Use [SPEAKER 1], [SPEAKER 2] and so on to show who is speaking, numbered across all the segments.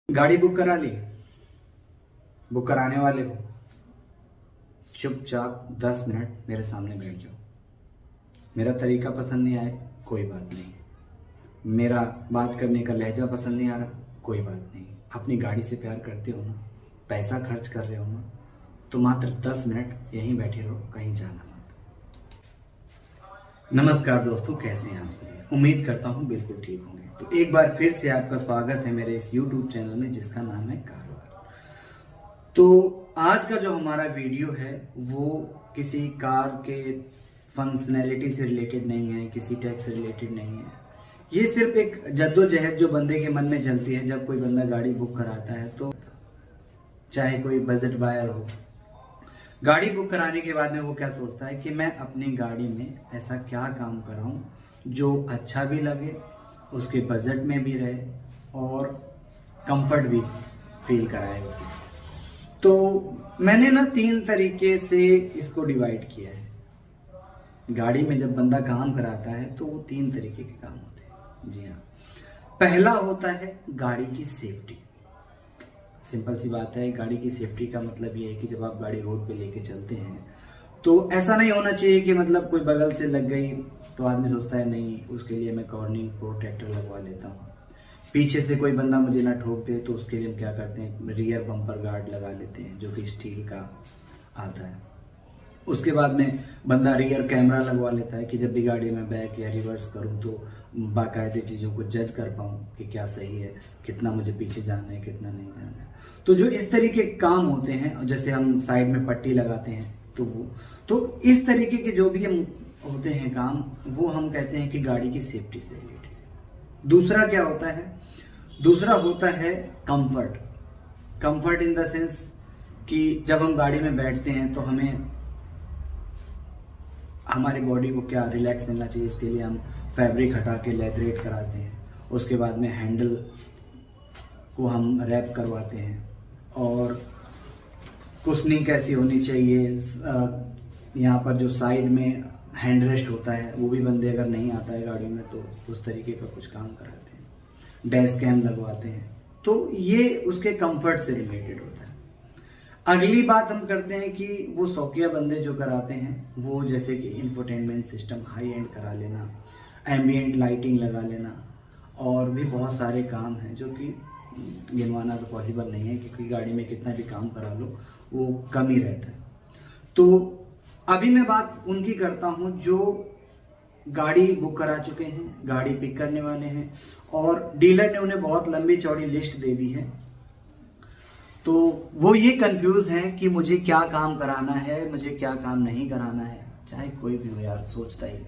[SPEAKER 1] गाड़ी बुक करा ली? बुक कराने वाले हो, चुपचाप 10 मिनट मेरे सामने बैठ जाओ। मेरा तरीका पसंद नहीं आए, कोई बात नहीं। मेरा बात करने का लहजा पसंद नहीं आ रहा, कोई बात नहीं। अपनी गाड़ी से प्यार करते हो ना, पैसा खर्च कर रहे हो ना, तो मात्र 10 मिनट यहीं बैठे रहो, कहीं जाना मत। नमस्कार दोस्तों, कैसे हैं आप सभी? उम्मीद करता हूँ बिल्कुल ठीक होंगे। तो एक बार फिर से आपका स्वागत है मेरे इस YouTube चैनल में, जिसका नाम है कारोबार। तो आज का जो हमारा वीडियो है वो किसी कार के फंक्शनैलिटी से रिलेटेड नहीं है, किसी टैक्स से रिलेटेड नहीं है। ये सिर्फ एक जद्दोजहद जो बंदे के मन में चलती है जब कोई बंदा गाड़ी बुक कराता है। तो चाहे कोई बजट बायर हो, गाड़ी बुक कराने के बाद में वो क्या सोचता है कि मैं अपनी गाड़ी में ऐसा क्या काम कराऊं जो अच्छा भी लगे, उसके बजट में भी रहे और कंफर्ट भी फील कराए उसे। तो मैंने ना 3 तरीके से इसको डिवाइड किया है। गाड़ी में जब बंदा काम कराता है तो वो 3 तरीके के काम होते हैं। जी हाँ, पहला होता है गाड़ी की सेफ्टी। सिंपल सी बात है, गाड़ी की सेफ्टी का मतलब ये है कि जब आप गाड़ी रोड पे लेके चलते हैं तो ऐसा नहीं होना चाहिए कि मतलब कोई बगल से लग गई तो आदमी सोचता है नहीं, उसके लिए मैं कॉर्निंग प्रोटेक्टर लगवा लेता हूँ। पीछे से कोई बंदा मुझे ना ठोक दे तो उसके लिए हम क्या करते हैं, रियर बम्पर गार्ड लगा लेते हैं जो कि स्टील का आता है। उसके बाद में बंदा रियर कैमरा लगवा लेता है कि जब भी गाड़ी में बैक या रिवर्स करूं तो बाकायदे चीज़ों को जज कर पाऊं कि क्या सही है, कितना मुझे पीछे जाना है, कितना नहीं जाना है। तो जो इस तरीके के काम होते हैं, जैसे हम साइड में पट्टी लगाते हैं तो इस तरीके के जो भी हम होते हैं काम, वो हम कहते हैं कि गाड़ी की सेफ्टी से रिलेटेड। दूसरा क्या होता है? दूसरा होता है comfort. Comfort in the sense कि जब हम गाड़ी में बैठते हैं तो हमें हमारी बॉडी को क्या रिलैक्स मिलना चाहिए, उसके लिए हम फैब्रिक हटा के लेदरेट कराते हैं। उसके बाद में हैंडल को हम रैप करवाते हैं और कुशनिंग कैसी होनी चाहिए, यहाँ पर जो साइड में हैंड रेस्ट होता है वो भी बंदे अगर नहीं आता है गाड़ी में तो उस तरीके का कुछ काम कराते हैं। डैश कैम लगवाते हैं। तो ये उसके कंफर्ट से रिलेटेड होता है। अगली बात हम करते हैं कि वो शौकिया बंदे जो कराते हैं, वो जैसे कि इंफोटेनमेंट सिस्टम हाई एंड करा लेना, एम्बिएंट लाइटिंग लगा लेना, और भी बहुत सारे काम हैं जो कि गिनवाना तो पॉसिबल नहीं है, क्योंकि गाड़ी में कितना भी काम करा लो वो कम ही रहता है। तो अभी मैं बात उनकी करता हूं जो गाड़ी बुक करा चुके हैं, गाड़ी पिक करने वाले हैं और डीलर ने उन्हें बहुत लंबी चौड़ी लिस्ट दे दी है। तो वो ये कंफ्यूज हैं कि मुझे क्या काम कराना है, मुझे क्या काम नहीं कराना है। चाहे कोई भी हो यार, सोचता ही है।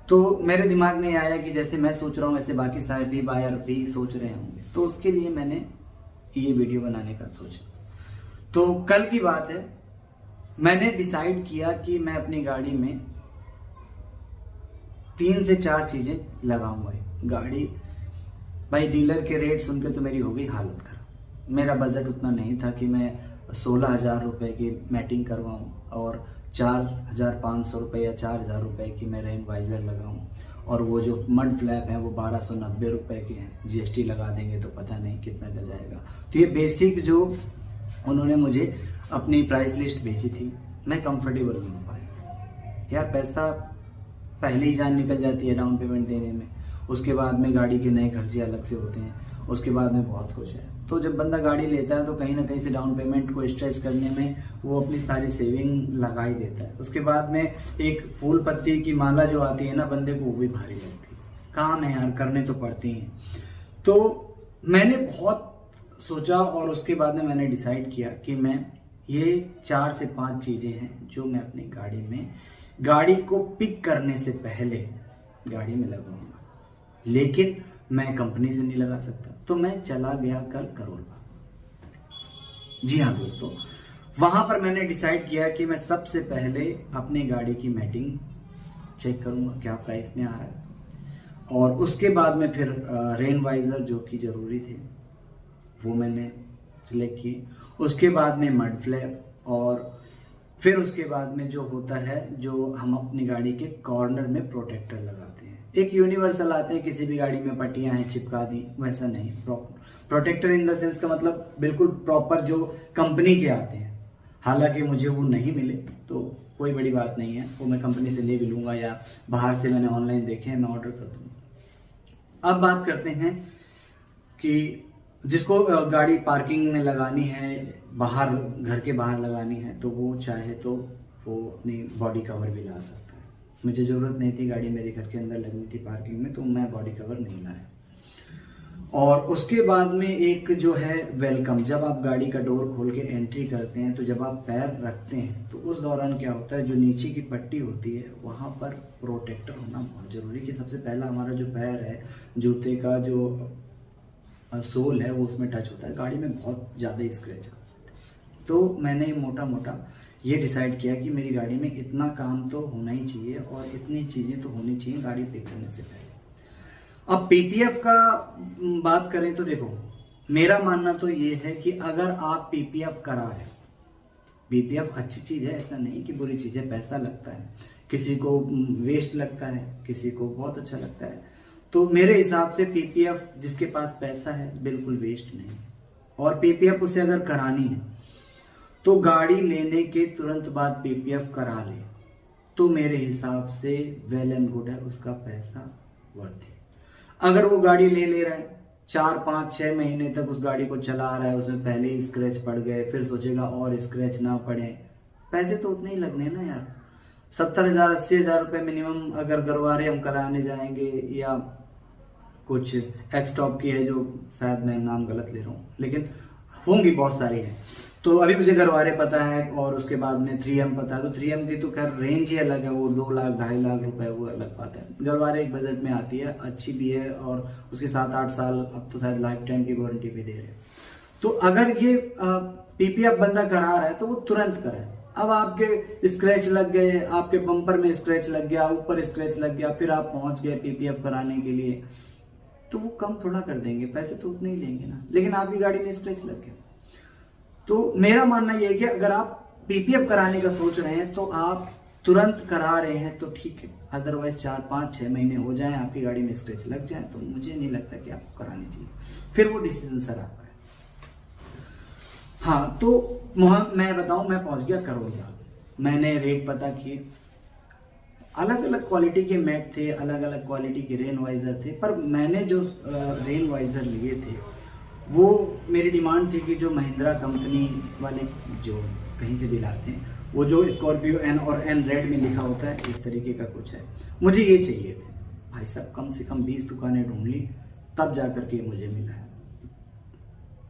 [SPEAKER 1] तो मेरे दिमाग में आया कि जैसे मैं सोच रहा हूँ ऐसे बाकी सारे भी बायर भी सोच रहे होंगे, तो उसके लिए मैंने ये वीडियो बनाने का सोचा। तो कल की बात है, मैंने डिसाइड किया कि मैं अपनी गाड़ी में 3 से 4 चीजें लगाऊंगा। गाड़ी भाई, डीलर के रेट सुन के तो मेरी हो गई हालत खराब। मेरा बजट उतना नहीं था कि मैं 16,000 रुपए की मैटिंग करवाऊं और 4,500 रुपये या 4,000 रुपये की मैं रेन वाइजर लगाऊं, और वो जो मड फ्लैप है वो 1,290 रुपये के हैं। जीएसटी लगा देंगे तो पता नहीं कितना का जाएगा। तो ये बेसिक जो उन्होंने मुझे अपनी प्राइस लिस्ट भेजी थी, मैं कंफर्टेबल नहीं हो पाया यार। पैसा पहले ही जान निकल जाती है डाउन पेमेंट देने में, उसके बाद में गाड़ी के नए खर्चे अलग से होते हैं, उसके बाद में बहुत कुछ है। तो जब बंदा गाड़ी लेता है तो कहीं ना कहीं से डाउन पेमेंट को स्ट्रेच करने में वो अपनी सारी सेविंग लगा ही देता है। उसके बाद में एक फूल पत्ती की माला जो आती है ना बंदे को, वो भी भारी लगती है। काम है यार, करने तो पड़ती हैं। तो मैंने बहुत सोचा और उसके बाद में मैंने डिसाइड किया कि मैं ये 4 से 5 चीज़ें हैं जो मैं अपनी गाड़ी में, गाड़ी को पिक करने से पहले गाड़ी में लगाऊंगा। लेकिन मैं कंपनी से नहीं लगा सकता, तो मैं चला गया कल करोल बाग। जी हाँ दोस्तों, वहां पर मैंने डिसाइड किया कि मैं सबसे पहले अपनी गाड़ी की मैटिंग चेक करूंगा क्या प्राइस में आ रहा है, और उसके बाद में फिर रेन वाइजर जो कि जरूरी थे वो मैंने सिलेक्ट किए। उसके बाद में मड फ्लैप, और फिर उसके बाद में जो होता है, जो हम अपनी गाड़ी के कॉर्नर में प्रोटेक्टर लगाते हैं, एक यूनिवर्सल आते हैं, किसी भी गाड़ी में पट्टियां हैं चिपका दी, वैसा नहीं। प्रोटेक्टर इन द सेंस का मतलब बिल्कुल प्रॉपर जो कंपनी के आते हैं। हालांकि मुझे वो नहीं मिले तो कोई बड़ी बात नहीं है, वो मैं कंपनी से ले भी लूँगा या बाहर से मैंने ऑनलाइन देखे हैं, मैं ऑर्डर कर दूँगा। अब बात करते हैं कि जिसको गाड़ी पार्किंग में लगानी है, बाहर घर के बाहर लगानी है, तो वो चाहे तो वो अपनी बॉडी कवर भी ला सकता है। मुझे ज़रूरत नहीं थी, गाड़ी मेरे घर के अंदर लगनी थी पार्किंग में, तो मैं बॉडी कवर नहीं लाया। और उसके बाद में एक जो है वेलकम, जब आप गाड़ी का डोर खोल के एंट्री करते हैं तो जब आप पैर रखते हैं तो उस दौरान क्या होता है, जो नीचे की पट्टी होती है वहाँ पर प्रोटेक्टर होना बहुत ज़रूरी है कि सबसे पहला हमारा जो पैर है, जूते का जो सोल है वो उसमें टच होता है। गाड़ी में बहुत ज़्यादा स्क्रैच आता है, तो मैंने मोटा मोटा ये डिसाइड किया कि मेरी गाड़ी में इतना काम तो होना ही चाहिए और इतनी चीज़ें तो होनी चाहिए गाड़ी पे करने से पहले। अब पीपीएफ का बात करें तो देखो, मेरा मानना तो ये है कि अगर आप पीपीएफ करा रहे हो, पीपीएफ अच्छी चीज़ है, ऐसा नहीं कि बुरी चीज़ है। पैसा लगता है, किसी को वेस्ट लगता है, किसी को बहुत अच्छा लगता है। तो मेरे हिसाब से पीपीएफ जिसके पास पैसा है बिल्कुल वेस्ट नहीं है। और पीपीएफ उसे अगर करानी है तो गाड़ी लेने के तुरंत बाद पीपीएफ करा ले तो मेरे हिसाब से वेल एंड गुड है, उसका पैसा वर्थ है। अगर वो गाड़ी ले रहा है, 4 5 6 महीने तक उस गाड़ी को चला रहा है, उसमें पहले ही स्क्रैच पड़ गए, फिर सोचेगा और स्क्रैच ना पड़े, पैसे तो उतने ही लगने ना यार। 70,000 80,000 रुपये मिनिमम अगर गरवारे हम कराने जाएंगे, या कुछ एक्स टॉप की है जो शायद मैं नाम गलत ले रहा हूँ, लेकिन होंगी बहुत सारी हैं। तो अभी मुझे गरवारे पता है और उसके बाद में 3M पता है। तो 3M की तो खैर रेंज ही अलग है, वो 2 लाख 2.5 लाख रुपए वो अलग बात है। गरवारे एक बजट में आती है, अच्छी भी है और उसके 7-8 साल, अब तो शायद लाइफ टाइम की वारंटी भी दे रहे हैं। तो अगर ये पीपीएफ बंदा करा रहा है तो वो तुरंत कराए। अब आपके स्क्रैच लग गए, आपके बम्पर में स्क्रैच लग गया, ऊपर स्क्रैच लग गया, फिर आप पहुंच गए पीपीएफ कराने के लिए, तो वो कम थोड़ा कर देंगे, पैसे तो उतने ही लेंगे ना। लेकिन आपकी गाड़ी में स्क्रैच लग गया, तो मेरा मानना यह है कि अगर आप पीपीएफ कराने का सोच रहे हैं तो आप तुरंत करा रहे हैं तो ठीक है। अदरवाइज 4 5 6 महीने हो जाएं, आपकी गाड़ी में स्क्रैच लग जाए, तो मुझे नहीं लगता कि आपको करानी चाहिए। फिर वो डिसीजन सर आपका है। हाँ, तो मैं बताऊं, मैं पहुंच गया करोलिया। मैंने रेट पता किए, अलग अलग क्वालिटी के मैट थे, अलग अलग क्वालिटी के रेन वाइजर थे, पर मैंने जो रेन वाइजर लिए थे वो मेरी डिमांड थी कि जो महिंद्रा कंपनी वाले जो कहीं से भी लाते हैं, वो जो स्कॉर्पियो एन और एन रेड में लिखा होता है, इस तरीके का कुछ है, मुझे ये चाहिए थे। भाई साहब कम से कम 20 दुकानें ढूंढ ली, तब जाकर के मुझे मिला है।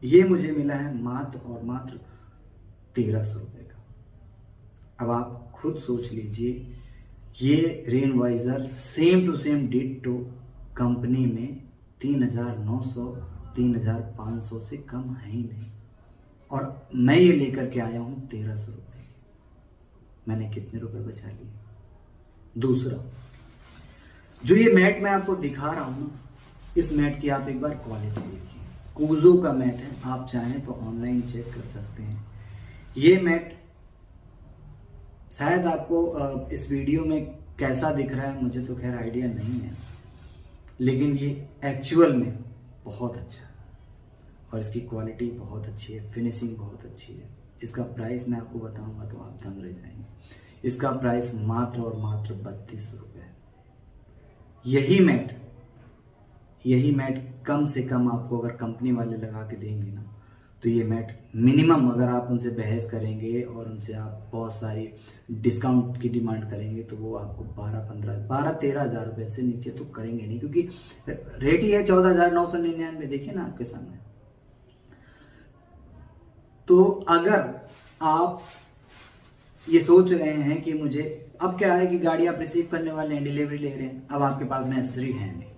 [SPEAKER 1] ये मुझे मिला है मात्र और मात्र 1300 रुपये का। अब आप खुद सोच लीजिए, ये rain visor same to same ditto company में 3,900 3,500 से कम है ही नहीं, और मैं ये लेकर के आया हूं 1300 रुपये की। मैंने कितने रुपए बचा लिए। दूसरा, जो ये मैट मैं आपको दिखा रहा हूं ना, इस मैट की आप एक बार क्वालिटी देखिए। कूजो का मैट है, आप चाहें तो ऑनलाइन चेक कर सकते हैं। ये मैट शायद आपको इस वीडियो में कैसा दिख रहा है मुझे तो खैर आइडिया नहीं है, लेकिन ये एक्चुअल में बहुत अच्छा है और इसकी क्वालिटी बहुत अच्छी है, फिनिशिंग बहुत अच्छी है। इसका प्राइस मैं आपको बताऊंगा तो आप दंग रह जाएंगे। इसका प्राइस मात्र और मात्र 3200 रुपये है। यही मैट कम से कम आपको अगर कंपनी वाले लगा के देंगे ना, तो ये मैट मिनिमम अगर आप उनसे बहस करेंगे और उनसे आप बहुत सारी डिस्काउंट की डिमांड करेंगे तो वो आपको 12-13 हज़ार रुपये से नीचे तो करेंगे नहीं, क्योंकि रेट ही है 14,999। देखिए ना आपके सामने। तो अगर आप ये सोच रहे हैं कि मुझे, अब क्या है कि गाड़ी आप रिसीव करने वाले हैं, डिलीवरी ले रहे हैं, अब आपके पास में एसेसरी है नहीं,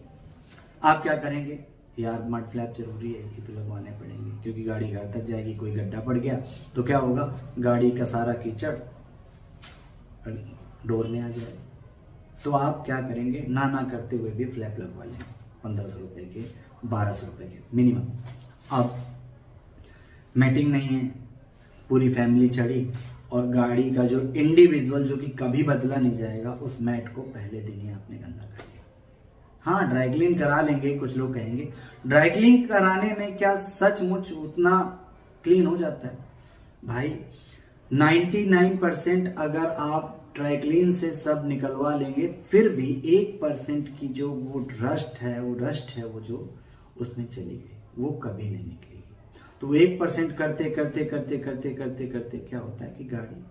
[SPEAKER 1] आप क्या करेंगे, यार मड फ्लैप जरूरी है, ये तो लगवाने पड़ेंगे, क्योंकि गाड़ी घर तक जाएगी, कोई गड्ढा पड़ गया तो क्या होगा, गाड़ी का सारा कीचड़ डोर में आ जाएगा। तो आप क्या करेंगे, ना करते हुए भी फ्लैप लगवा लेंगे 1500 रुपये के, 1200 रुपये के मिनिमम। अब मैटिंग नहीं है, पूरी फैमिली चढ़ी, और गाड़ी का जो इंडिविजुअल जो कि कभी बदला नहीं जाएगा, उस मैट को पहले दिन ही आपने गंदा कर लिया। हाँ ड्राई क्लीन करा लेंगे, कुछ लोग कहेंगे ड्राई क्लीन कराने में क्या सचमुच उतना क्लीन हो जाता है? भाई 99% अगर आप ड्राई क्लीन से सब निकलवा लेंगे, फिर भी 1% की जो वो रस्ट है वो जो उसमें चली गई, वो कभी नहीं निकलेगी। तो 1% करते करते करते करते करते करते क्या होता है कि गाड़ी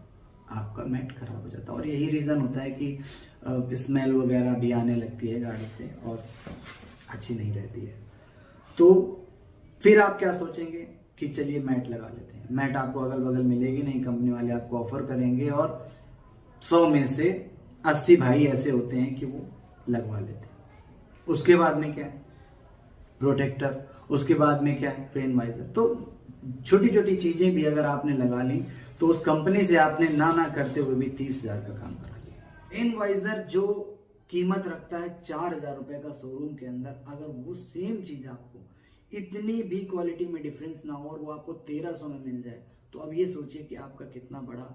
[SPEAKER 1] आपका मैट खराब हो जाता है। और यही रीज़न होता है कि स्मेल वगैरह भी आने लगती है गाड़ी से और अच्छी नहीं रहती है। तो फिर आप क्या सोचेंगे कि चलिए मैट लगा लेते हैं। मैट आपको अगल बगल मिलेगी नहीं, कंपनी वाले आपको ऑफर करेंगे और 100 में से 80 भाई ऐसे होते हैं कि वो लगवा लेते हैं। उसके बाद में क्या है? प्रोटेक्टर। उसके बाद में क्या है? Rain visor. तो छोटी छोटी चीजें भी अगर आपने लगा ली तो उस कंपनी से आपने ना करते हुए भी 30,000 का काम करा लिया। रेन वाइजर जो कीमत रखता है 4,000 रुपए का शोरूम के अंदर, अगर वो सेम चीज आपको इतनी भी क्वालिटी में डिफरेंस ना हो और वो आपको 1300 में मिल जाए, तो अब ये सोचिए कि आपका कितना बड़ा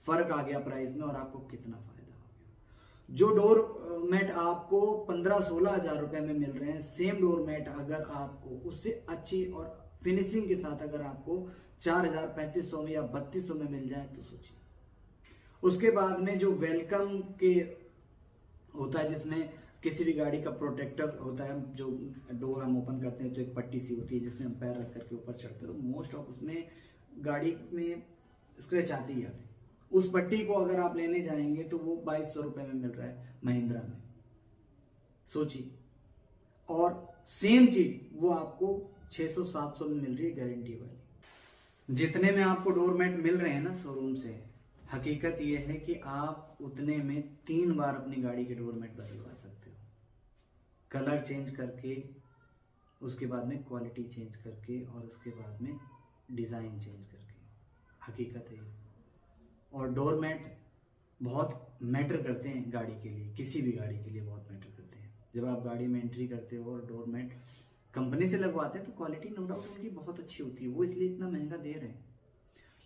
[SPEAKER 1] फर्क आ गया प्राइस में और आपको कितना फायदा हो गया। जो डोर मैट आपको 15-16 हजार रुपए में मिल रहे हैं, सेम डोर मैट अगर आपको उससे अच्छी और फिनिशिंग के साथ अगर आपको 4,000, 3,500 में या 3,200 में मिल जाए तो सोचिए। उसके बाद में जो वेलकम के होता है, जिसमें किसी भी गाड़ी का प्रोटेक्टर होता है, जो डोर हम ओपन करते हैं तो एक पट्टी सी होती है जिसमें हम पैर रख करके ऊपर चढ़ते हैं, तो मोस्ट ऑफ उसमें गाड़ी में स्क्रैच आती ही आती है। उस पट्टी को अगर आप लेने जाएंगे तो वो 2,200 रुपए में मिल रहा है महिंद्रा में, सोचिए। और सेम चीज वो आपको 600-700 में मिल रही है गारंटी वाली। जितने में आपको डोर मैट मिल रहे हैं ना शोरूम से, हकीकत ये है कि आप उतने में 3 बार अपनी गाड़ी के डोर मैट बदलवा सकते हो, कलर चेंज करके, उसके बाद में क्वालिटी चेंज करके और उसके बाद में डिज़ाइन चेंज करके। हकीकत है ये। और डोर मैट बहुत मैटर करते हैं गाड़ी के लिए, किसी भी गाड़ी के लिए बहुत मैटर करते हैं। जब आप गाड़ी में एंट्री करते हो और डोर मैट कंपनी से लगवाते हैं तो क्वालिटी नो डाउट उनकी बहुत अच्छी होती है, वो इसलिए इतना महंगा दे रहे हैं।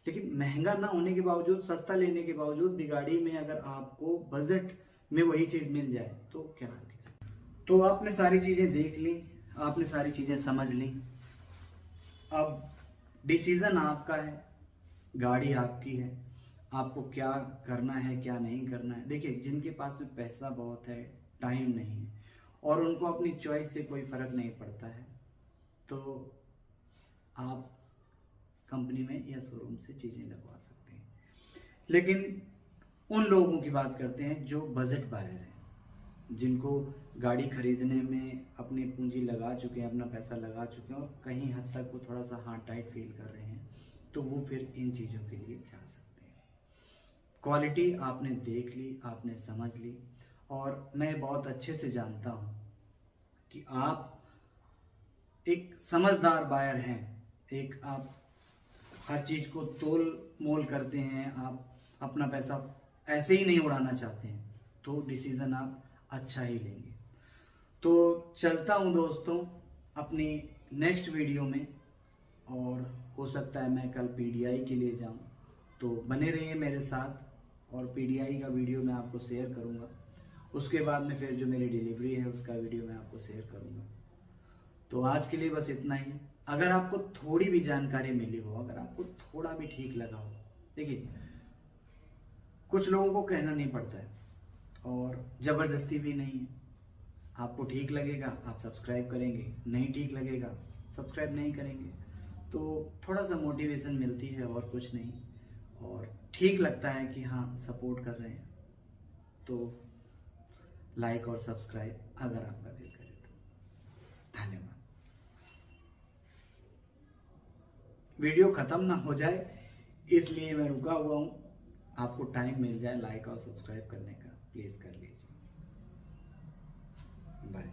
[SPEAKER 1] लेकिन महंगा ना होने के बावजूद, सस्ता लेने के बावजूद भी गाड़ी में अगर आपको बजट में वही चीज़ मिल जाए तो क्या हर्ज है। तो आपने सारी चीज़ें देख ली, आपने सारी चीज़ें समझ ली, अब डिसीज़न आपका है, गाड़ी आपकी है, आपको क्या करना है क्या नहीं करना है। देखिए, जिनके पास में पैसा बहुत है, टाइम नहीं है और उनको अपनी चॉइस से कोई फ़र्क नहीं पड़ता है, तो आप कंपनी में या शोरूम से चीज़ें लगवा सकते हैं। लेकिन उन लोगों की बात करते हैं जो बजट बायर हैं, जिनको गाड़ी खरीदने में अपनी पूंजी लगा चुके हैं, अपना पैसा लगा चुके हैं और कहीं हद तक वो थोड़ा सा हाथ टाइट फील कर रहे हैं, तो वो फिर इन चीज़ों के लिए जा सकते हैं। क्वालिटी आपने देख ली, आपने समझ ली, और मैं बहुत अच्छे से जानता हूँ कि आप एक समझदार बायर हैं, एक आप हर चीज़ को तोल मोल करते हैं, आप अपना पैसा ऐसे ही नहीं उड़ाना चाहते हैं, तो डिसीज़न आप अच्छा ही लेंगे। तो चलता हूँ दोस्तों अपनी नेक्स्ट वीडियो में, और हो सकता है मैं कल पीडीआई के लिए जाऊँ, तो बने रहिए मेरे साथ और पीडीआई का वीडियो मैं आपको शेयर करूँगा। उसके बाद में फिर जो मेरी डिलीवरी है उसका वीडियो मैं आपको शेयर करूँगा। तो आज के लिए बस इतना ही। अगर आपको थोड़ी भी जानकारी मिली हो, अगर आपको थोड़ा भी ठीक लगा हो, देखिए कुछ लोगों को कहना नहीं पड़ता है और ज़बरदस्ती भी नहीं है। आपको ठीक लगेगा आप सब्सक्राइब करेंगे, नहीं ठीक लगेगा सब्सक्राइब नहीं करेंगे, तो थोड़ा सा मोटिवेशन मिलती है और कुछ नहीं, और ठीक लगता है कि हाँ सपोर्ट कर रहे हैं, तो लाइक और सब्सक्राइब अगर आपका दिल करे तो। धन्यवाद। वीडियो ख़त्म ना हो जाए इसलिए मैं रुका हुआ हूँ, आपको टाइम मिल जाए लाइक और सब्सक्राइब करने का, प्लीज़ कर लीजिए। बाय।